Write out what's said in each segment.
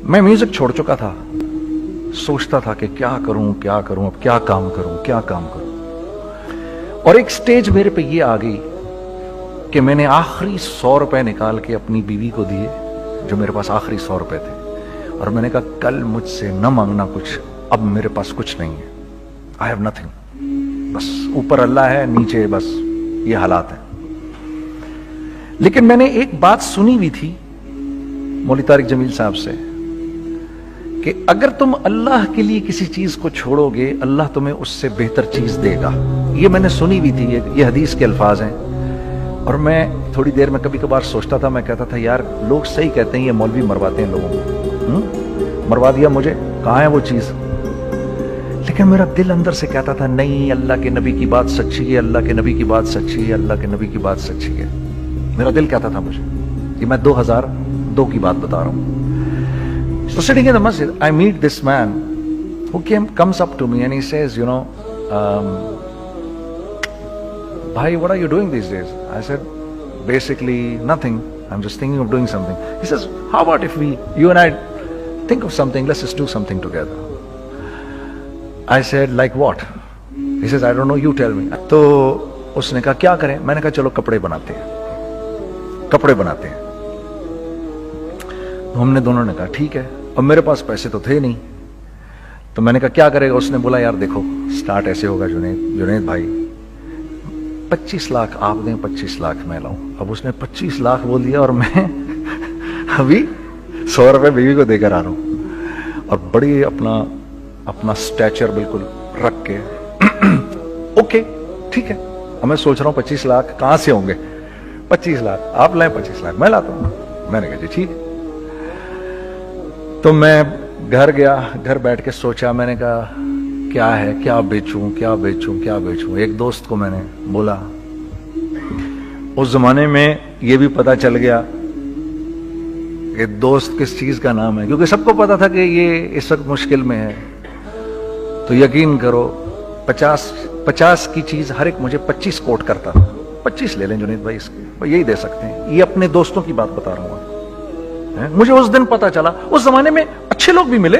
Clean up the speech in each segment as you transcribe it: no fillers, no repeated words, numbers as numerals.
मैं म्यूजिक छोड़ चुका था, सोचता था कि क्या करूं, अब क्या काम करूं। और एक स्टेज मेरे पे ये आ गई कि मैंने आखिरी 100 रुपए निकाल के अपनी बीवी को दिए, जो मेरे पास आखिरी 100 रुपए थे, और मैंने कहा कल मुझसे न मांगना कुछ, अब मेरे पास कुछ नहीं है, आई हैव नथिंग, बस ऊपर अल्लाह है, नीचे बस ये हालात है। लेकिन मैंने एक बात सुनी हुई थी मौलवी तारिक जमील साहब से कि अगर तुम अल्लाह के लिए किसी चीज को छोड़ोगे, अल्लाह तुम्हें उससे बेहतर चीज देगा। ये मैंने सुनी हुई थी, ये हदीस के अल्फाज हैं। और मैं थोड़ी देर में कभी कभार सोचता था, मैं कहता था यार लोग सही कहते हैं, ये मौलवी मरवाते हैं लोगों को, मरवा दिया मुझे, कहाँ है वो चीज। लेकिन मेरा दिल अंदर से कहता था नहीं, अल्लाह के नबी की बात सच्ची है, अल्लाह के नबी की बात सच्ची है, अल्लाह के नबी की बात सच्ची है। मेरा दिल कहता था मुझे, ये मैं 2002 की बात बता रहा हूँ। So sitting in the masjid, I meet this man who comes up to me and he says, you know, bhai, what are you doing these days? I said, basically nothing. I'm just thinking of doing something. He says, how about if you and I think of something, let's just do something together. I said, like what? He says, I don't know, you tell me. तो उसने कहा क्या करें? मैंने कहा चलो कपड़े बनाते हैं। तो हमने दोनों ने कहा ठीक है। अब मेरे पास पैसे तो थे नहीं, तो मैंने कहा क्या करेगा? उसने बोला यार देखो स्टार्ट ऐसे होगा जुनैद भाई, 25 लाख आप दें, 25 लाख मैं लाऊं। अब उसने 25 लाख बोल दिया और मैं अभी 100 रुपए बीवी को देकर आ रहा हूं, और बड़ी अपना स्टैचर बिल्कुल रख के ओके ठीक है। अब मैं सोच रहा हूं 25 लाख कहां से होंगे, 25 लाख आप लाएं, 25 लाख मैं लाता हूं। मैंने कहा जी ठीक है। तो मैं घर गया, घर बैठ के सोचा, मैंने कहा क्या है, क्या बेचूं। एक दोस्त को मैंने बोला, उस जमाने में ये भी पता चल गया कि दोस्त किस चीज का नाम है, क्योंकि सबको पता था कि ये इस वक्त मुश्किल में है। तो यकीन करो 50 की चीज हर एक मुझे 25 कोट करता था। 25 ले लें जुनैद भाई, इसके यही दे सकते हैं। ये अपने दोस्तों की बात बता रहा हूं। मुझे उस दिन पता चला, उस जमाने में अच्छे लोग भी मिले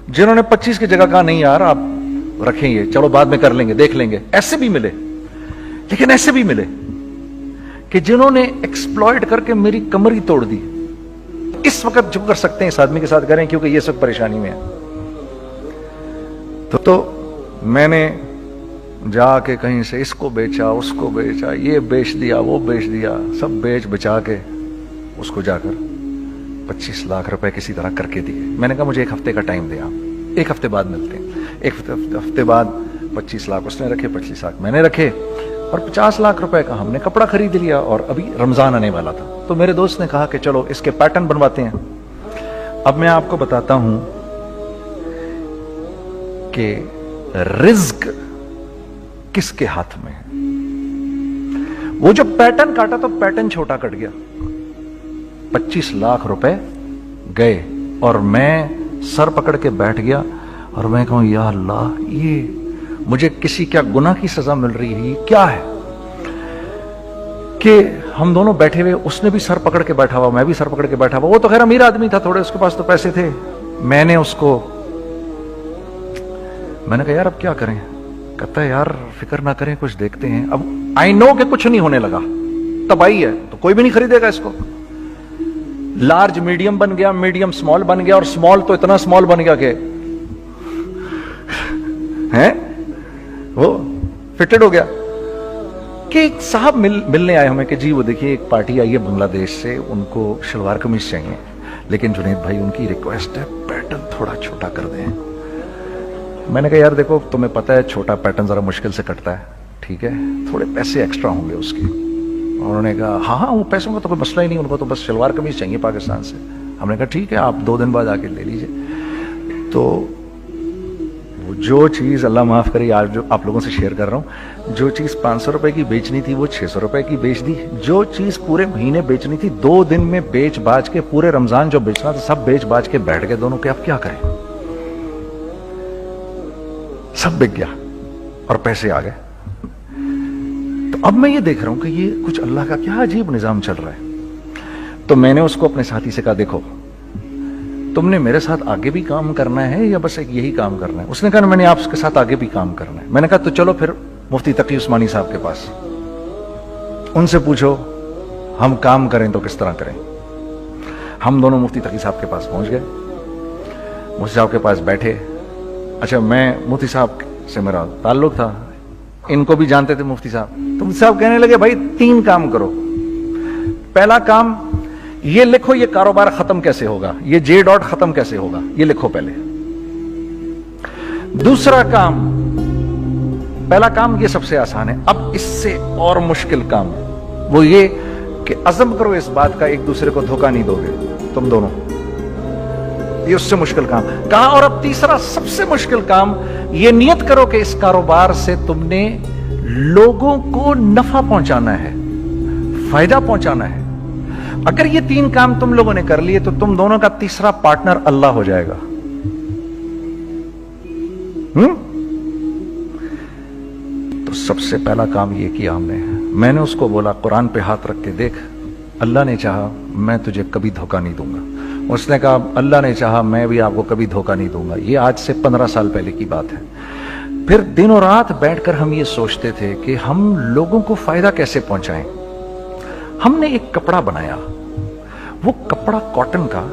जिन्होंने 25 की जगह कहा नहीं यार आप रखें ये, चलो बाद में कर लेंगे, देख लेंगे। ऐसे भी मिले, लेकिन ऐसे भी मिले कि जिन्होंने एक्सप्लॉइट करके मेरी कमर ही तोड़ दी। इस वक्त जो कर सकते हैं इस आदमी के साथ करें, क्योंकि ये सब परेशानी में है। तो मैंने जाके कहीं से इसको बेचा, उसको बेचा, ये बेच दिया, वो बेच दिया, सब बेच बचा के उसको जाकर 25 लाख रुपए किसी तरह करके दिए। मैंने कहा मुझे 1 हफ्ते का टाइम दे, आप 1 हफ्ते बाद मिलते हैं। 1 हफ्ते बाद 25 लाख उसने रखे, 25 लाख मैंने रखे, और 50 लाख रुपए का हमने कपड़ा खरीद लिया। और अभी रमजान आने वाला था, तो मेरे दोस्त ने कहा कि चलो इसके पैटर्न बनवाते हैं। अब मैं आपको बताता हूं कि रिज्क किसके हाथ में है। वो जो पैटर्न काटा तो पैटर्न छोटा कट गया, 25 लाख रुपए गए, और मैं सर पकड़ के बैठ गया और मैं कहूं या अल्लाह, ये मुझे किसी क्या गुनाह की सजा मिल रही है, ये क्या है। कि हम दोनों बैठे हुए, उसने भी सर पकड़ के बैठा हुआ, मैं भी सर पकड़ के बैठा हुआ। वो तो खैर अमीर आदमी था थोड़े, उसके पास तो पैसे थे। मैंने कहा यार अब क्या करें। कहता है यार फिक्र ना करें, कुछ देखते हैं। अब आई नो कि कुछ नहीं होने लगा, तबाही है, तो कोई भी नहीं खरीदेगा इसको। लार्ज मीडियम बन गया, मीडियम स्मॉल बन गया, और स्मॉल तो इतना स्मॉल बन गया कि हैं वो फिटेड हो गया। कि एक साहब मिलने आए हमें कि जी वो देखिए एक पार्टी आई है बांग्लादेश से, उनको शलवार कमीज चाहिए, लेकिन जुनैद भाई उनकी रिक्वेस्ट है पैटर्न थोड़ा छोटा कर दें। मैंने कहा यार देखो तुम्हें पता है छोटा पैटर्न जरा मुश्किल से कटता है, ठीक है, थोड़े पैसे एक्स्ट्रा होंगे उसके। उन्होंने कहा हाँ वो पैसों का तो कोई मसला ही नहीं, उनको तो बस शलवार कमीज चाहिए पाकिस्तान से। हमने कहा ठीक है आप 2 दिन बाद आके ले लीजिए। तो वो जो चीज़ अल्लाह माफ़ करे आज जो आप लोगों से शेयर कर रहा हूँ, जो चीज़ 500 रुपए की बेचनी थी वो 600 रुपए की बेच दी। जो चीज़ पूरे महीने बेचनी थी 2 दिन में बेच बाज के, पूरे रमजान जो बेचना था सब बेच बाज के बैठ गए दोनों के। अब क्या करें, सब बिक गया और पैसे आ गए। तो अब मैं ये देख रहा हूं कि ये कुछ अल्लाह का क्या अजीब निजाम चल रहा है। तो मैंने उसको अपने साथी से कहा देखो تم نے میرے ساتھ آگے بھی کام کرنا ہے یا بس ایک یہی کام کرنا ہے؟ اس نے کہا میں نے آپ کے ساتھ آگے بھی کام کرنا ہے۔ میں نے کہا تو چلو پھر مفتی تقی عثمانی صاحب کے پاس، ان سے پوچھو ہم کام کریں تو کس طرح کریں۔ ہم دونوں مفتی تقی صاحب کے پاس پہنچ گئے، مفتی صاحب کے پاس بیٹھے۔ اچھا میں مفتی صاحب سے میرا تعلق تھا، ان کو بھی جانتے تھے مفتی صاحب، تو مفتی صاحب کہنے لگے بھائی 3 کام کرو۔ پہلا کام یہ لکھو یہ کاروبار ختم کیسے ہوگا، یہ جے ڈاٹ ختم کیسے ہوگا، یہ لکھو پہلے۔ دوسرا کام، پہلا کام یہ سب سے آسان ہے، اب اس سے اور مشکل کام وہ یہ کہ عزم کرو اس بات کا ایک دوسرے کو دھوکہ نہیں دو گے تم دونوں، یہ اس سے مشکل کام کہا۔ اور اب تیسرا سب سے مشکل کام، یہ نیت کرو کہ اس کاروبار سے تم نے لوگوں کو نفع پہنچانا ہے، فائدہ پہنچانا ہے۔ اگر یہ 3 کام تم لوگوں نے کر لیے تو تم دونوں کا تیسرا پارٹنر اللہ ہو جائے گا۔ تو سب سے پہلا کام یہ کیا ہم نے، میں نے اس کو بولا قرآن پہ ہاتھ رکھ کے دیکھ، اللہ نے چاہا میں تجھے کبھی دھوکہ نہیں دوں گا۔ اس نے کہا اللہ نے چاہا میں بھی آپ کو کبھی دھوکہ نہیں دوں گا۔ یہ آج سے 15 سال پہلے کی بات ہے۔ پھر دن و رات بیٹھ کر ہم یہ سوچتے تھے کہ ہم لوگوں کو فائدہ کیسے پہنچائیں۔ ہم نے ایک کپڑا بنایا، وہ کپڑا کاٹن کا۔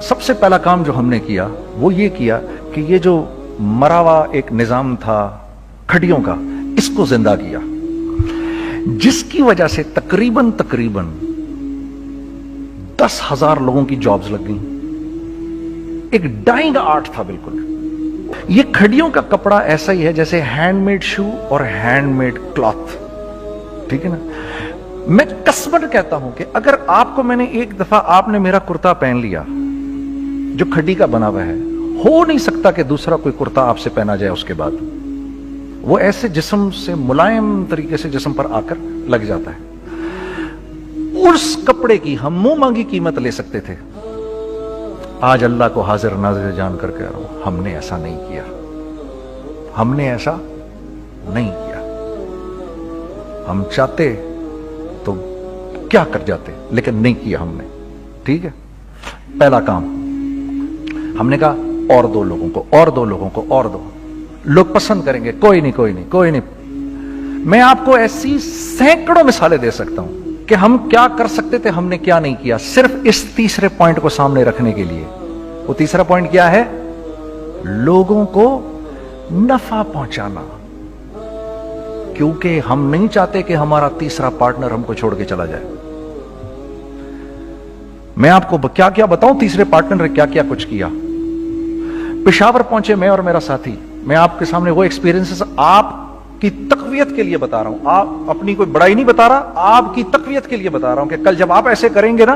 سب سے پہلا کام جو ہم نے کیا وہ یہ کیا کہ یہ جو مرا ہوا ایک نظام تھا کھڑیوں کا، اس کو زندہ کیا، جس کی وجہ سے تقریباً 10,000 لوگوں کی جابز لگ گئیں۔ ایک ڈائنگ آرٹ تھا بالکل۔ یہ کھڑیوں کا کپڑا ایسا ہی ہے جیسے ہینڈ میڈ شو اور ہینڈ میڈ کلاتھ، ٹھیک ہے نا۔ میں قسماً کہتا ہوں کہ اگر آپ کو میں نے ایک دفعہ آپ نے میرا کرتا پہن لیا جو کھڑی کا بنا ہوا ہے، ہو نہیں سکتا کہ دوسرا کوئی کرتا آپ سے پہنا جائے اس کے بعد۔ وہ ایسے جسم سے ملائم طریقے سے جسم پر آ کر لگ جاتا ہے۔ اس کپڑے کی ہم منہ مانگی قیمت لے سکتے تھے۔ آج اللہ کو حاضر ناظر جان کر کہہ رہا ہوں، ہم نے ایسا نہیں کیا، ہم نے ایسا نہیں کیا۔ ہم چاہتے تو کیا کر جاتے، لیکن نہیں کیا ہم نے، ٹھیک ہے۔ پہلا کام ہم نے کہا اور 2 لوگوں کو، اور 2 لوگوں کو، اور 2 لوگ پسند کریں گے، کوئی نہیں کوئی نہیں کوئی نہیں۔ میں آپ کو ایسی سینکڑوں مثالیں دے سکتا ہوں کہ ہم کیا کر سکتے تھے، ہم نے کیا نہیں کیا، صرف اس تیسرے پوائنٹ کو سامنے رکھنے کے لیے۔ وہ تیسرا پوائنٹ کیا ہے؟ لوگوں کو نفع پہنچانا، کیونکہ ہم نہیں چاہتے کہ ہمارا تیسرا پارٹنر ہم کو چھوڑ کے چلا جائے۔ میں آپ کو کیا کیا بتاؤں، تیسرے پارٹنر نے کیا کیا کچھ کیا۔ پشاور پہنچے میں اور میرا ساتھی، میں آپ کے سامنے وہ ایکسپیرینسز آپ کی تقویت کے لیے بتا رہا ہوں، آپ اپنی کوئی بڑائی نہیں بتا رہا، آپ کی تقویت کے لیے بتا رہا ہوں کہ کل جب آپ ایسے کریں گے نا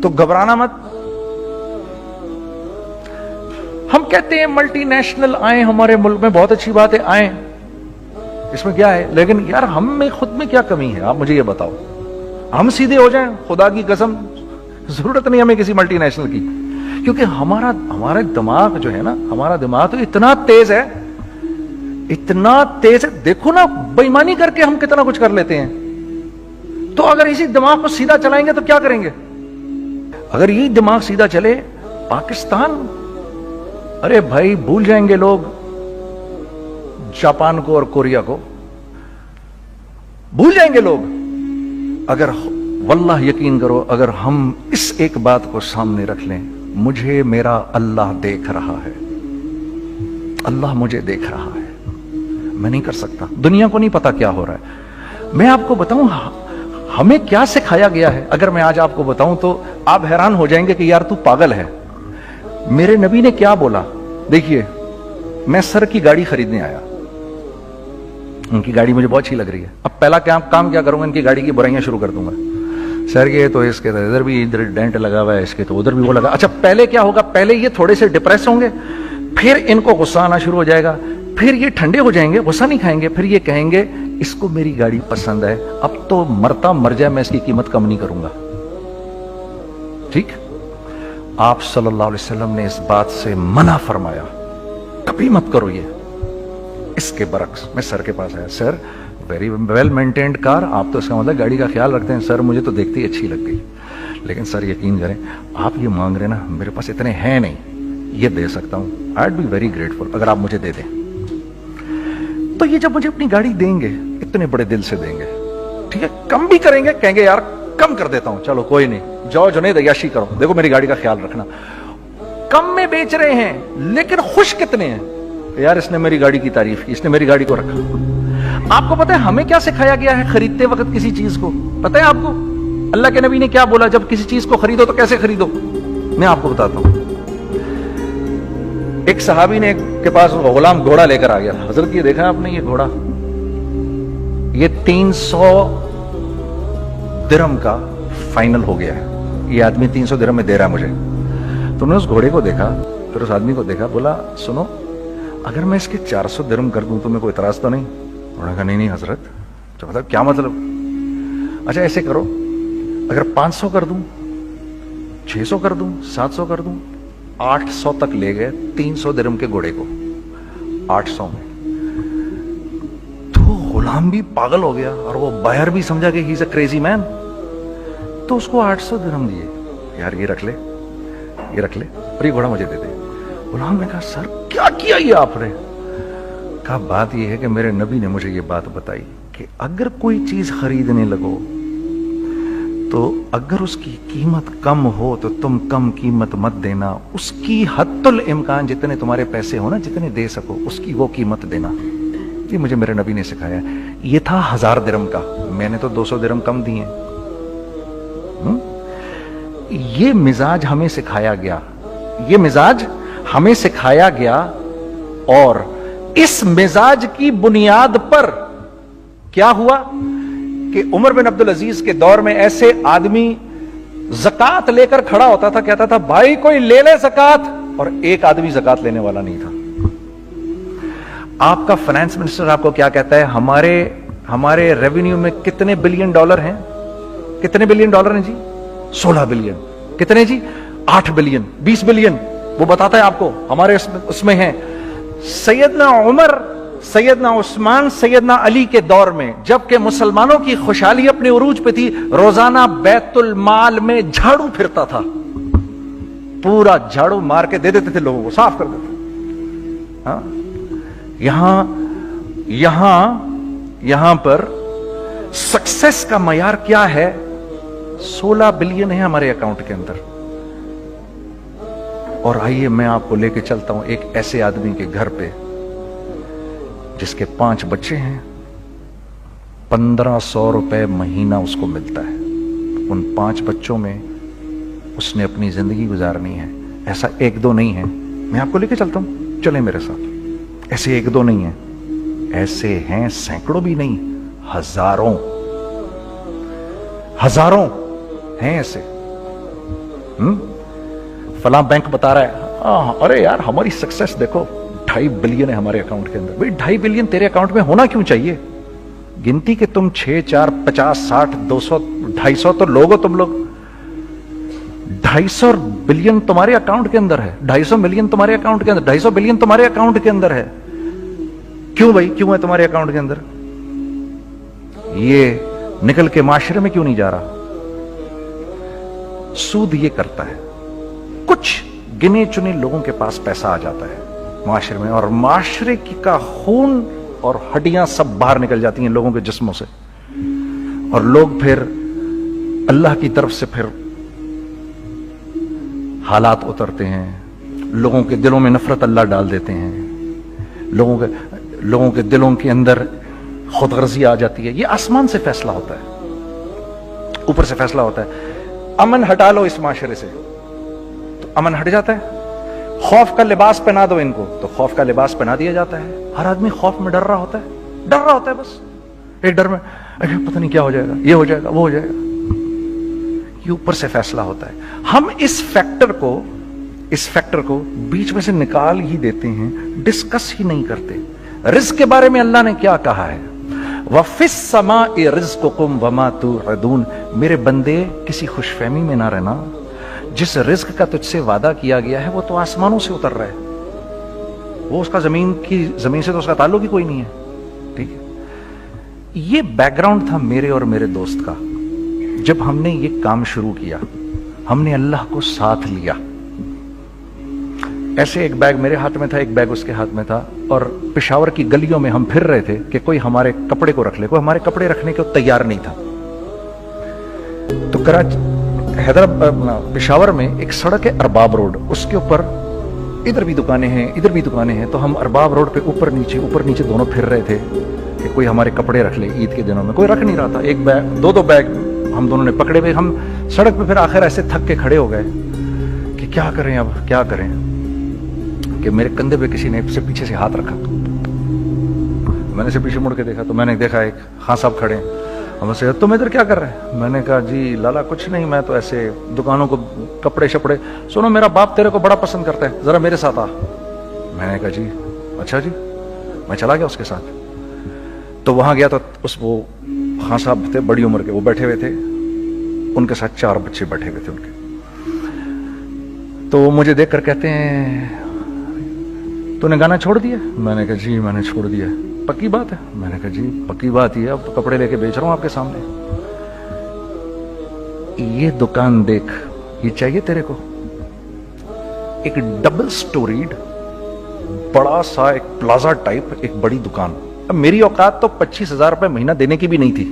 تو گھبرانا مت۔ ہم کہتے ہیں ملٹی نیشنل آئیں ہمارے ملک میں، بہت اچھی بات ہے، آئیں، اس میں کیا ہے، لیکن یار ہم میں خود میں کیا کمی ہے، آپ مجھے یہ بتاؤ۔ ہم سیدھے ہو جائیں، خدا کی قسم ضرورت نہیں ہمیں کسی ملٹی نیشنل کی، کیونکہ ہمارا دماغ جو ہے نا، ہمارا دماغ تو اتنا تیز ہے، اتنا تیز ہے، دیکھو نا بے ایمانی کر کے ہم کتنا کچھ کر لیتے ہیں۔ تو اگر اسی دماغ کو سیدھا چلائیں گے تو کیا کریں گے؟ اگر یہ دماغ سیدھا چلے، پاکستان، ارے بھائی بھول جائیں گے لوگ جاپان کو اور کوریا کو، بھول جائیں گے لوگ۔ اگر واللہ یقین کرو، اگر ہم اس ایک بات کو سامنے رکھ لیں، مجھے میرا اللہ دیکھ رہا ہے، اللہ مجھے دیکھ رہا ہے، میں نہیں کر سکتا، دنیا کو نہیں پتا کیا ہو رہا ہے۔ میں آپ کو بتاؤں ہمیں کیا سکھایا گیا ہے، اگر میں آج آپ کو بتاؤں تو آپ حیران ہو جائیں گے کہ یار تو پاگل ہے۔ میرے نبی نے کیا بولا؟ دیکھیے، میں سر کی گاڑی خریدنے آیا، ان کی گاڑی مجھے بہت اچھی لگ رہی ہے، اب پہلا کام کیا کروں گا، ان کی گاڑی کی برائیاں شروع کر دوں گا۔ سر یہ تو اس کے ادھر بھی ادھر ڈینٹ لگا ہوا ہے، اس کے تو ادھر بھی وہ لگا۔ اچھا پہلے کیا ہوگا، پہلے یہ تھوڑے سے ڈپریس ہوں گے، پھر ان کو غصہ آنا شروع ہو جائے گا، پھر یہ ٹھنڈے ہو جائیں گے، غصہ نہیں کھائیں گے، پھر یہ کہیں گے اس کو میری گاڑی پسند ہے، اب تو مرتا مر جائے میں اس کی قیمت کم نہیں کروں گا۔ ٹھیک، آپ صلی اللہ علیہ وسلم نے اس بات سے منع فرمایا، کبھی مت کرو یہ۔ اس کے برعکس میں سر کے پاس آیا، سر ویری ویل مینٹینڈ کار، آپ تو اس کا مطلب گاڑی کا خیال رکھتے ہیں۔ سر مجھے تو دیکھتے ہی اچھی لگ گئی، लेकिन सर यकीन करें, आप ये मांग रहे ना, मेरे पास इतने हैं नहीं, ये दे सकता हूं, I would be very grateful अगर आप मुझे दे दें। तो ये जब मुझे अपनी गाड़ी देंगे, इतने बड़े दिल से देंगे, ठीक है, कम भी करेंगे, कहेंगे यार कम कर देता हूं, चलो कोई नहीं, जाओ जुनैद अय्याशी करो, देखो मेरी गाड़ी का ख्याल रखना। कम में बेच रहे हैं लेकिन खुश कितने हैं, यार इसने मेरी गाड़ी की तारीफ की, इसने मेरी गाड़ी को रखा। आपको पता है हमें क्या सिखाया गया है खरीदते वक्त किसी चीज को? पता है आपको अल्लाह के नबी ने क्या बोला, जब किसी चीज को खरीदो तो कैसे खरीदो? मैं आपको बताता हूं। एक सहाबी ने के पास गुलाम घोड़ा लेकर आ गया, हजरत ये देखा आपने, ये घोड़ा ये 300 दिरहम का फाइनल हो गया है, ये आदमी 300 दिरहम में दे रहा है मुझे। तो उन्होंने उस घोड़े को देखा, फिर उस आदमी को देखा, बोला सुनो अगर मैं इसके 400 दिरहम कर दूं तो मेरे को इतराज तो नहीं? उन्होंने कहा नहीं नहीं हजरत, तो मतलब क्या मतलब? अच्छा ऐसे करो, अगर 500 कर दूं, 600 कर दूं, 700 कर दूं, 800 तक ले गए 300 दिरहम के घोड़े को, 800 में। तो गुलाम भी पागल हो गया और वो बायर भी समझा कि he is a crazy man, तो उसको 800 दिरहम दिए, यार ये रख ले, ये रख ले और ये घोड़ा मुझे दे दे। गुलाम ने कहा सर क्या किया ये आपने? कहा बात ये है कि मेरे नबी ने मुझे ये बात बताई कि अगर कोई चीज खरीदने लगो तो अगर उसकी कीमत कम हो तो तुम कम कीमत मत देना, उसकी हद्दुल इम्कान जितने तुम्हारे पैसे हो ना, जितने दे सको उसकी वो कीमत देना। ये मुझे मेरे नबी ने सिखाया। ये था 1000 दिरहम का, मैंने तो 200 दिरहम कम दिए। ये मिजाज हमें सिखाया गया, ये मिजाज हमें सिखाया गया, और इस मिजाज की बुनियाद पर क्या हुआ कि उमर बिन अब्दुल अजीज के दौर में ऐसे आदमी ज़कात लेकर खड़ा होता था, कहता था भाई कोई ले ले ज़कात, और एक आदमी ज़कात लेने वाला नहीं था। आपका फाइनेंस मिनिस्टर आपको क्या कहता है, हमारे रेवेन्यू में कितने बिलियन डॉलर हैं? कितने बिलियन डॉलर हैं जी? 16 बिलियन। कितने जी? 8 बिलियन, 20 बिलियन, वो बताता है आपको हमारे उसमें है। सैयदना उमर, सैयदना उस्मान, सैयदना अली के दौर में, जबकि मुसलमानों की खुशहाली अपने उरूज पे थी, रोजाना बैतुल माल में झाड़ू फिरता था, पूरा झाड़ू मार के दे देते थे लोगों को, साफ कर देते। हाँ? यहां पर सक्सेस का मयार क्या है? 16 बिलियन है हमारे अकाउंट के अंदर। और आइए मैं आपको लेके चलता हूं एक ऐसे आदमी के घर पे जिसके 5 बच्चे हैं, 1500 रुपए महीना उसको मिलता है। उन 5 बच्चों में उसने अपनी जिंदगी गुजारनी है। ऐसा 1-2 नहीं है, मैं आपको लेके चलता हूं, चले मेरे साथ। ऐसे 1-2 नहीं है, ऐसे हैं सैकड़ों भी नहीं, हजारों हैं ऐसे। फला बैंक बता रहा है अरे यार हमारी सक्सेस देखो, 2.5 बिलियन है हमारे अकाउंट के अंदर। भाई 2.5 बिलियन तेरे अकाउंट में होना क्यों चाहिए? गिनती के तुम 6, 4, 50, 60, 200, 250 तो लोग हो तुम लोग। 250 बिलियन तुम्हारे अकाउंट के अंदर है, 250 मिलियन तुम्हारे अकाउंट के अंदर, 250 बिलियन तुम्हारे अकाउंट के अंदर है। क्यों भाई, क्यों है तुम्हारे अकाउंट के अंदर? ये निकल के माशरे में क्यों नहीं जा रहा? सूद ये करता है, कुछ गिने चुने लोगों के पास पैसा आ जाता है माशरे में, और माशरे का खून और हड्डियां सब बाहर निकल जाती हैं लोगों के जिस्मों से, और लोग फिर अल्लाह की तरफ से फिर हालात उतरते हैं, लोगों के दिलों में नफरत अल्लाह डाल देते हैं, लोगों के दिलों के अंदर खुदगर्जी आ जाती है। ये आसमान से फैसला होता है, ऊपर से फैसला होता है। अमन हटा लो इस माशरे से तो अमन हट जाता है। खौफ का लिबास पहना दो इनको तो खौफ का लिबास पहना दिया जाता है। हर आदमी खौफ में डर रहा होता है, बस एक डर में, अरे पता नहीं क्या हो जाएगा, ये हो जाएगा, वो हो जाएगा। ये ऊपर से फैसला होता है। हम इस फैक्टर को बीच में से निकाल ही देते हैं, डिस्कस ही नहीं करते। रिज्क के बारे में अल्लाह ने क्या कहा है? वफिस समाई रिज़्कुकुम वमा तुअदून। मेरे बंदे किसी खुशफहमी में ना रहना, जिस रिज्क का तुझसे वादा किया गया है वो तो आसमानों से उतर रहा है, वो उसका जमीन से तो उसका ताल्लुक ही कोई नहीं है। ठीक है, ये बैकग्राउंड था मेरे और मेरे दोस्त का जब हमने ये काम शुरू किया। ہم نے اللہ کو ساتھ لیا. ایسے ایک بیگ میرے ہاتھ میں تھا, ایک بیگ اس کے ہاتھ میں تھا, اور پشاور کی گلیوں میں ہم پھر رہے تھے کہ کوئی ہمارے کپڑے کو رکھ لے. کوئی ہمارے کپڑے رکھنے کو تیار نہیں تھا. تو حیدرآباد پشاور میں ایک سڑک ہے ارباب روڈ, اس کے اوپر ادھر بھی دکانیں ہیں ادھر بھی دکانیں ہیں. تو ہم ارباب روڈ پہ اوپر نیچے دونوں پھر رہے تھے کہ کوئی ہمارے کپڑے رکھ لے. عید کے دنوں میں کوئی رکھ نہیں رہا تھا. ایک بیگ, دو بیگ ہم دونوں نے پکڑے ہوئے. ہم سڑک پہ پھر آخر ایسے تھک کے کھڑے ہو گئے کہ کیا کریں, اب کیا کریں, کہ میرے کندھے پہ کسی نے سے پیچھے سے ہاتھ رکھا. میں نے سے پیچھے مڑ کے دیکھا تو میں نے دیکھا ایک خان صاحب کھڑے ہیں. ہم سے تم ادھر کیا کر رہے ہیں؟ میں نے کہا جی لالا کچھ نہیں, میں تو ایسے دکانوں کو کپڑے شپڑے. سنو میرا باپ تیرے کو بڑا پسند کرتا ہے, ذرا میرے ساتھ آ. میں نے کہا جی اچھا جی. میں چلا گیا اس کے ساتھ. تو وہاں گیا تو وہ خان صاحب تھے بڑی عمر کے, وہ بیٹھے ہوئے تھے, ان کے ساتھ 4 بچے بیٹھے ہوئے تھے ان کے. تو وہ مجھے دیکھ کر کہتے ہیں تو نے گانا چھوڑ دیا؟ میں نے کہا جی میں نے چھوڑ دیا. پکی بات ہے؟ میں نے کہا جی پکی بات ہی ہے, اب کپڑے لے کے بیچ رہا ہوں آپ کے سامنے. یہ دکان دیکھ, یہ چاہیے تیرے کو؟ ایک ڈبل سٹوریڈ بڑا سا ایک پلازا ٹائپ ایک بڑی دکان. اب میری اوقات تو 25,000 روپے مہینہ دینے کی بھی نہیں تھی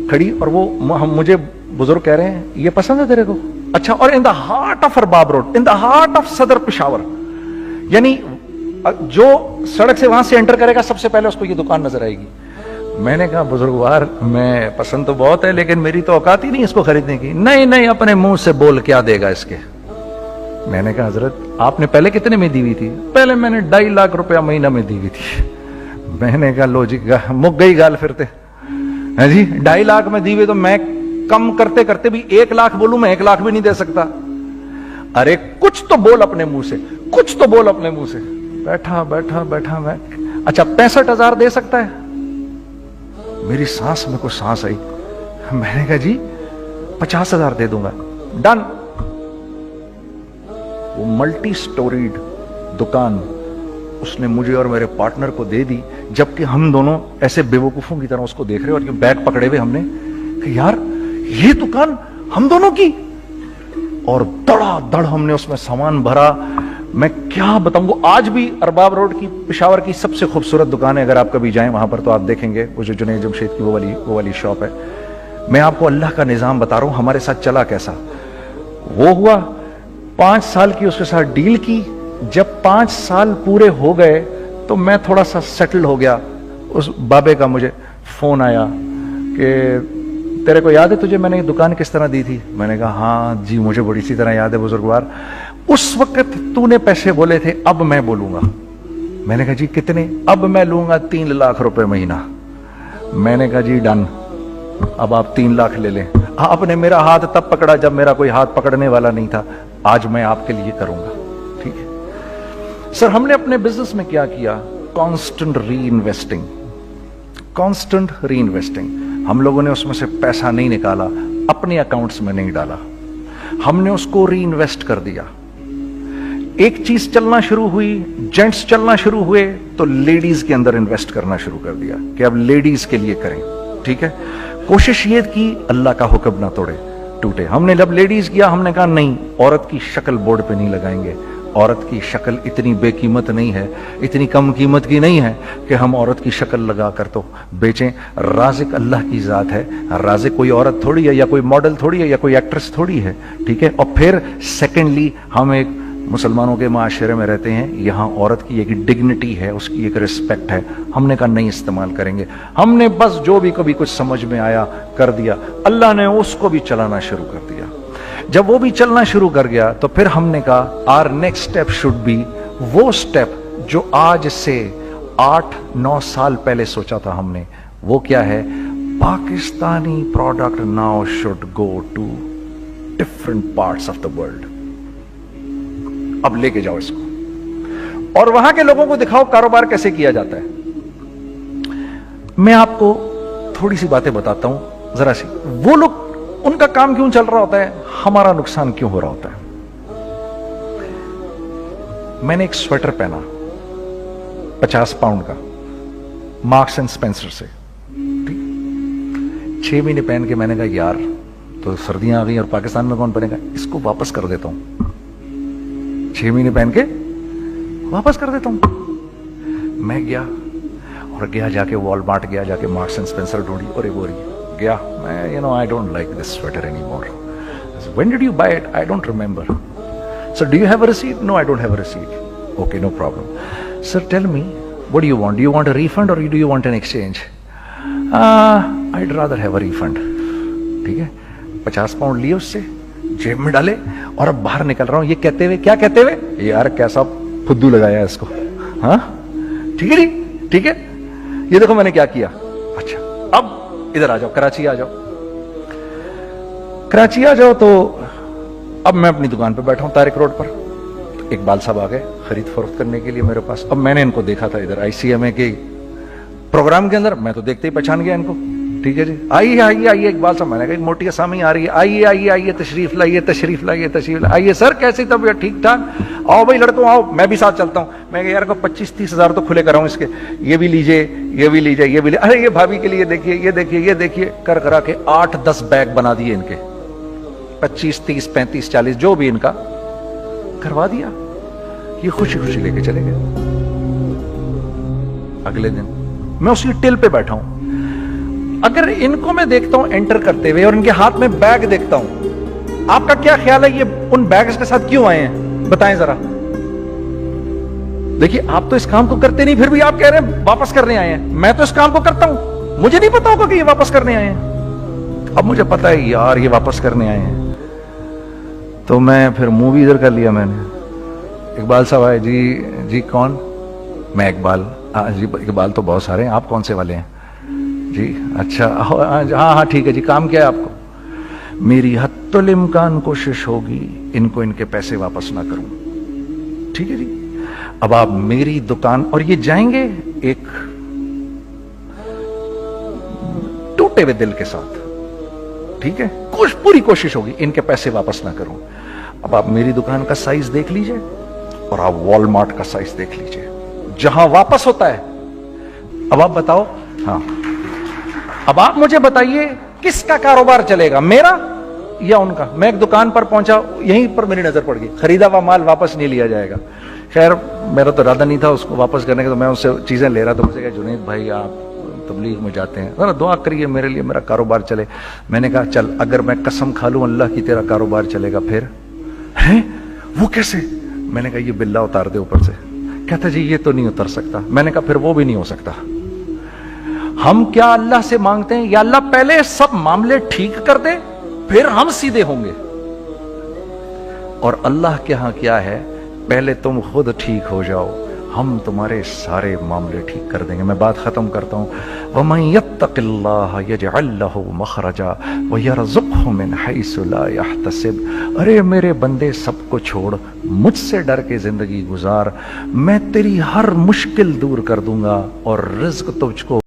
کھڑی. اور وہ مجھے بزرگ کہہ رہے ہیں یہ پسند ہے تیرے کو؟ اچھا. اور in the heart of Arbab road, in the heart of Saddar Peshawar, یعنی جو سڑک سے وہاں سے انٹر کرے گا سب سے پہلے اس کو یہ دکان نظر آئے گی. میں نے کہا بزرگوار میں پسند تو بہت ہے لیکن میری تو اوقات ہی نہیں اس کو خریدنے کی. نہیں اپنے منہ سے بول کیا دے گا اس کے. میں نے کہا حضرت آپ نے پہلے کتنے میں دی ہوئی تھی؟ پہلے میں نے 2.5 لاکھ روپیہ مہینہ میں دی ہوئی تھی. میں نے کہا لو جی مک گئی گال پھرتے جی. 2.5 لاکھ میں دی ہوئی تو میں کم کرتے کرتے بھی 1 لاکھ بولوں, میں 1 لاکھ بھی نہیں دے سکتا. ارے کچھ تو بول اپنے منہ سے, کچھ تو بول اپنے منہ سے. بیٹھا میں اچھا 65,000 دے سکتا ہے؟ میری سانس میں کوئی سانس آئی. میں نے کہا جی 50,000 دے دوں گا. ڈن. وہ ملٹی سٹوریڈ دکان اس نے مجھے اور میرے پارٹنر کو دے دی, جبکہ ہم دونوں ایسے بے وقوفوں کی طرح اس کو دیکھ رہے اور یہ بیگ پکڑے ہوئے ہم نے کہ یار یہ دکان ہم دونوں کی. اور دڑا دڑ ہم نے اس میں سامان بھرا. میں کیا بتاؤں, وہ آج بھی ارباب روڈ کی پشاور کی سب سے خوبصورت دکان ہے. اگر آپ کبھی جائیں وہاں پر تو آپ دیکھیں گے وہ جو جنید جمشید کی وہ والی شاپ ہے. میں آپ کو اللہ کا نظام بتا رہا ہوں ہمارے ساتھ چلا کیسا. وہ ہوا 5 سال کی اس کے ساتھ ڈیل کی. جب 5 سال پورے ہو گئے تو میں تھوڑا سا سیٹل ہو گیا. اس بابے کا مجھے فون آیا کہ تیرے کو یاد ہے تجھے میں نے یہ دکان کس طرح دی تھی؟ میں نے کہا ہاں جی مجھے بڑی سی طرح یاد ہے بزرگوار. اس وقت تو نے پیسے بولے تھے, اب میں بولوں گا. میں نے کہا جی کتنے؟ اب میں لوں گا 3 لاکھ روپے مہینہ. میں نے کہا جی ڈن, اب آپ 3 لاکھ لے لیں. آپ نے میرا ہاتھ تب پکڑا جب میرا کوئی ہاتھ پکڑنے والا نہیں تھا. آج میں آپ کے لیے کروں گا. ٹھیک ہے سر. ہم نے اپنے بزنس میں کیا کیا؟ کانسٹنٹ ری انویسٹنگ. کانسٹنٹ ری انویسٹنگ. ہم لوگوں نے اس میں سے پیسہ نہیں نکالا, اپنے اکاؤنٹس میں نہیں ڈالا, ہم نے اس کو ری انویسٹ کر دیا. ایک چیز چلنا شروع ہوئی, جینٹس چلنا شروع ہوئے تو لیڈیز کے اندر انویسٹ کرنا شروع کر دیا کہ اب لیڈیز کے لیے کریں. ٹھیک ہے. کوشش یہ کی اللہ کا حکم نہ ٹوٹے. ہم نے جب لیڈیز کیا ہم نے کہا نہیں, عورت کی شکل بورڈ پہ نہیں لگائیں گے. عورت کی شکل اتنی بے قیمت نہیں ہے, اتنی کم قیمت کی نہیں ہے کہ ہم عورت کی شکل لگا کر تو بیچیں. رازق اللہ کی ذات ہے. رازق کوئی عورت تھوڑی ہے, یا کوئی ماڈل تھوڑی ہے, یا کوئی ایکٹریس تھوڑی ہے. ٹھیک ہے. اور پھر سیکنڈلی ہم ایک مسلمانوں کے معاشرے میں رہتے ہیں, یہاں عورت کی ایک ڈگنیٹی ہے, اس کی ایک رسپیکٹ ہے. ہم نے کہا نہیں استعمال کریں گے. ہم نے بس جو بھی کبھی کچھ سمجھ میں آیا کر دیا. اللہ نے اس کو بھی چلانا شروع کر دیا. جب وہ بھی چلنا شروع کر گیا تو پھر ہم نے کہا are next step should be وہ اسٹیپ جو آج سے 8-9 سال پہلے سوچا تھا ہم نے. وہ کیا ہے؟ Pakistani product now should go to different parts of the world. اب لے کے جاؤ اس کو اور وہاں کے لوگوں کو دکھاؤ کاروبار کیسے کیا جاتا ہے. میں آپ کو تھوڑی سی باتیں بتاتا ہوں ذرا سی. وہ لوگ ان کا کام کیوں چل رہا ہوتا ہے, ہمارا نقصان کیوں ہو رہا ہوتا ہے. میں نے ایک سویٹر پہنا 50 پاؤنڈ کا مارکس اینڈ اسپینسر سے. 6 مہینے پہن کے میں نے کہا یار तो सर्दियां आ गई और पाकिस्तान में कौन पहनेगा, इसको वापस कर देता हूं, 6 महीने पहन के वापस कर देता हूं। मैं गया और गया जाके वॉलमार्ट गया, जाके मार्क्स एंड स्पेंसर ढूंढी और एक बोरी गया मैं, you know I don't like this sweater any more. When did you buy it, I don't remember. Sir do you have a receipt, no I don't have a receipt. Okay no problem. Sir tell me what do you want, do you want a refund or do you want an exchange? I'd rather have a refund. ठीक है, 50 pound लिए उससे, जेब में डाले और अब बाहर निकल रहा हूं, ये कहते हुए, क्या कहते हुए, यार कैसा फुद्दू लगाया इसको, हाँ ठीक है जी, ठीक है, ये देखो मैंने क्या किया। अच्छा अब इधर आ जाओ, कराची आ जाओ, कराची आ जाओ। तो अब मैं अपनी दुकान पे बैठा हूं तारिक रोड पर, इकबाल साहब आ गए खरीद फरोख्त करने के लिए मेरे पास। अब मैंने इनको देखा था इधर ICMA के प्रोग्राम के अंदर, मैं तो देखते ही पहचान गया इनको। ठीक है जी, आइए आइए आइए इकबाल साहब, मैंने कहा मोटी आसामी आ रही है, आइए आइए आइए, तशरीफ लाइए तशरीफ लाइए तशरीफ लाइए। आइए सर कैसी तबीयत, ठीक ठाक, आओ भाई लड़कों आओ, मैं भी साथ चलता हूँ। मैं यार को 25-30 हजार तो खुले कराऊं इसके, ये भी लीजिए ये भी लीजिए ये भी लीजिए, अरे ये भाभी के लिए देखिए ये देखिए ये देखिए, कर करा के 8-10 बैग बना दिए इनके, 25, 30, 35, 40 जो भी इनका करवा दिया। ये खुशी खुशी लेके चले गए। अगले दिन मैं उसी टिल पे बैठा हूं, अगर इनको मैं देखता हूं एंटर करते हुए और इनके हाथ में बैग देखता हूं, आपका क्या ख्याल है ये उन बैग्स के साथ क्यों आए हैं, बताएं जरा। देखिए आप तो इस काम को करते नहीं, फिर भी आप कह रहे हैं वापस करने आए हैं। मैं तो इस काम को करता हूं, मुझे नहीं पता होगा कि ये वापस करने आए हैं। अब मुझे पता है यार ये वापस करने आए हैं, तो मैं फिर मुंह भी इधर कर लिया मैंने। इकबाल साहब आए, जी जी कौन? मैं इकबाल। जी इकबाल तो बहुत सारे हैं, आप कौन से वाले हैं जी? अच्छा हाँ हाँ ठीक है जी, काम क्या है आपको? मेरी हत्तुल इम्कान कोशिश होगी इनको इनके पैसे वापस ना करूं। ठीक है जी, अब आप मेरी दुकान, और ये जाएंगे एक टूटे हुए दिल के साथ, ठीक है, पूरी कोशिश होगी इनके पैसे वापस ना करूं। अब आप मेरी दुकान का साइज देख लीजिए और आप वॉलमार्ट का साइज देख लीजिए, जहां वापस होता है। अब आप बताओ, हाँ अब आप मुझे बताइए किसका कारोबार चलेगा, मेरा या उनका? मैं एक दुकान पर पहुंचा, यहीं पर मेरी नजर पड़ गई, खरीदा हुआ माल वापस नहीं लिया जाएगा। खैर मेरा तो इरादा नहीं था उसको वापस करने का, तो मैं उससे चीजें ले रहा था। मुझे कहा जुनैद भाई आप तबलीग में जाते हैं, जरा दुआ करिए मेरे लिए, मेरा कारोबार चले। मैंने कहा चल अगर मैं कसम खा लूं अल्लाह की तेरा कारोबार चलेगा फिर? हैं वो कैसे? मैंने कहा ये बिल्ला उतार दे ऊपर से। कहता जी ये तो नहीं उतर सकता। मैंने कहा फिर वो भी नहीं हो सकता। हम क्या अल्लाह से मांगते हैं, या अल्लाह पहले सब मामले ठीक कर दे फिर हम सीधे होंगे, और अल्लाह के यहां क्या है, पहले तुम खुद ठीक हो जाओ, हम तुम्हारे सारे मामले ठीक कर देंगे। मैं बात खत्म करता हूं। वमन यत्तकिल्लाह यजअल लहु मखरजा व यरज़ुक़हु मिन हैसु ला यहतसिब। अरे मेरे बंदे सबको छोड़, मुझसे डर के जिंदगी गुजार, मैं तेरी हर मुश्किल दूर कर दूंगा और रिज़्क तुझको